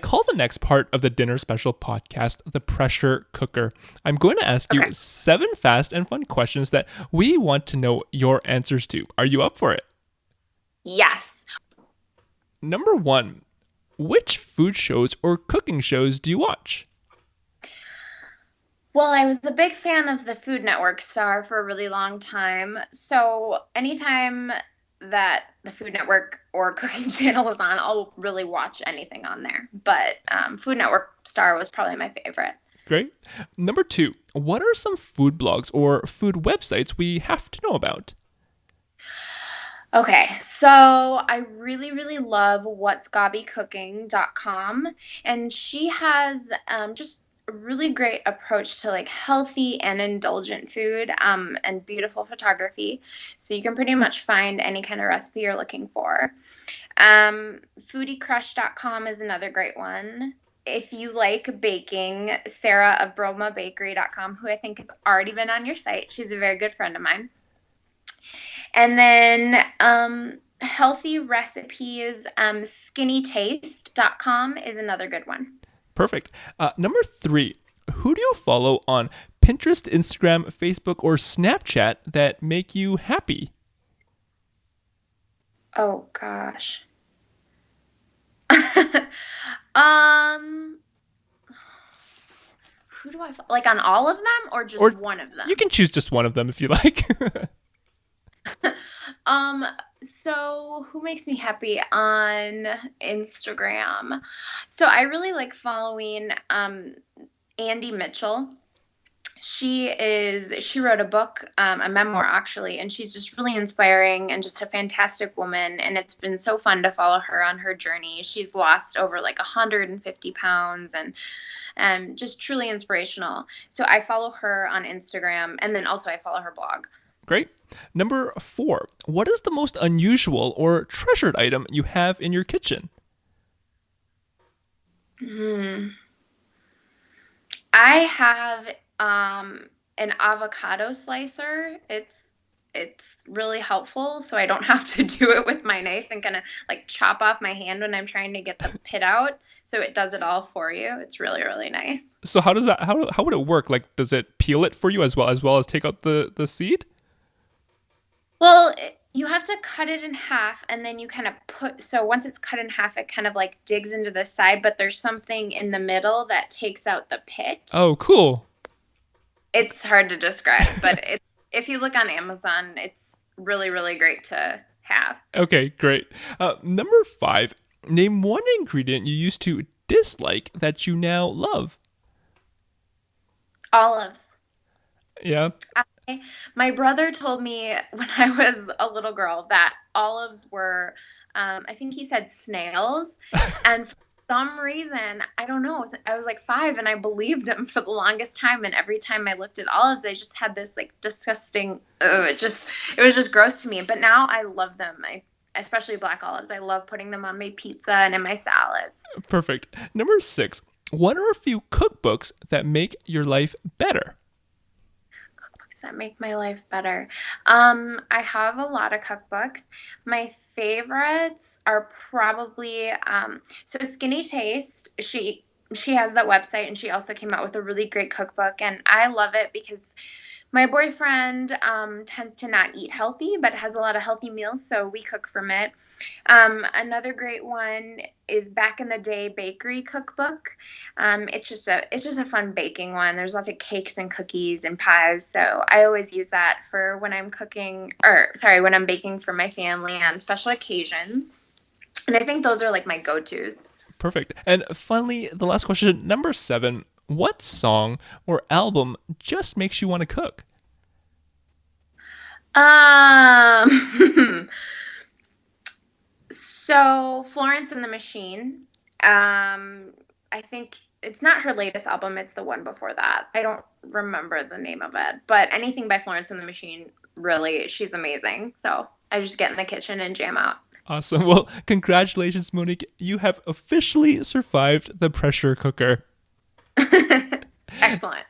Call the next part of the Dinner Special podcast the pressure cooker. I'm going to ask you Okay. 7 fast and fun questions that we want to know your answers to. Are you up for it? Yes. Number 1, which food shows or cooking shows do you watch? Well, I was a big fan of the Food Network star for a really long time. So anytime that the Food Network or Cooking Channel is on, I'll really watch anything on there. But Food Network star was probably my favorite. Great. Number 2, what are some food blogs or food websites we have to know about? Okay, so I really, really love what'sgobbycooking.com, and she has just a really great approach to like healthy and indulgent food and beautiful photography. So you can pretty much find any kind of recipe you're looking for. Foodiecrush.com is another great one. If you like baking, Sarah of bromabakery.com, who I think has already been on your site. She's a very good friend of mine. And then healthy recipes, skinnytaste.com is another good one. Perfect. Number 3, who do you follow on Pinterest, Instagram, Facebook, or Snapchat that make you happy? Oh gosh. um, who do like on all of them or just Or one of you them? can choose just one of them if you like. Um, so who makes me happy on Instagram? So I really like following Andy Mitchell. She wrote a book, a memoir actually, and she's just really inspiring and just a fantastic woman. And it's been so fun to follow her on her journey. She's lost over like 150 pounds and just truly inspirational. So I follow her on Instagram, and then also I follow her blog. Great. Number 4, what is the most unusual or treasured item you have in your kitchen? Hmm. I have an avocado slicer. It's really helpful, so I don't have to do it with my knife and kind of like chop off my hand when I'm trying to get the pit out. So it does it all for you. It's really, really nice. So how does that how would it work? Like does it peel it for you as well as take out the seed? Well, you have to cut it in half and then you kind of so once it's cut in half, it kind of like digs into the side, but there's something in the middle that takes out the pit. Oh, cool. It's hard to describe, but if you look on Amazon, it's really, really great to have. Okay, great. Number 5, name one ingredient you used to dislike that you now love. Olives. Yeah. My brother told me when I was a little girl that olives were, I think he said snails. And for some reason, I don't know, I was like 5 and I believed him for the longest time. And every time I looked at olives, I just had this like disgusting, it was just gross to me. But now I love them. Especially black olives. I love putting them on my pizza and in my salads. Perfect. Number 6, what are a few cookbooks that make your life better? Cookbooks that make my life better. I have a lot of cookbooks. My favorites are probably so Skinny Taste. She has that website and she also came out with a really great cookbook and I love it because my boyfriend tends to not eat healthy, but has a lot of healthy meals, so we cook from it. Another great one is Back in the Day Bakery Cookbook. It's just a fun baking one. There's lots of cakes and cookies and pies, so I always use that for when I'm cooking, or sorry, when I'm baking for my family on special occasions. And I think those are like my go-tos. Perfect. And finally, the last question, number 7, what song or album just makes you want to cook? Um, So Florence and the Machine. I think it's not her latest album, it's the one before that. I don't remember the name of it, but anything by Florence and the Machine, really, she's amazing. So I just get in the kitchen and jam out. Awesome. Well, congratulations, Monique. You have officially survived the pressure cooker. Excellent.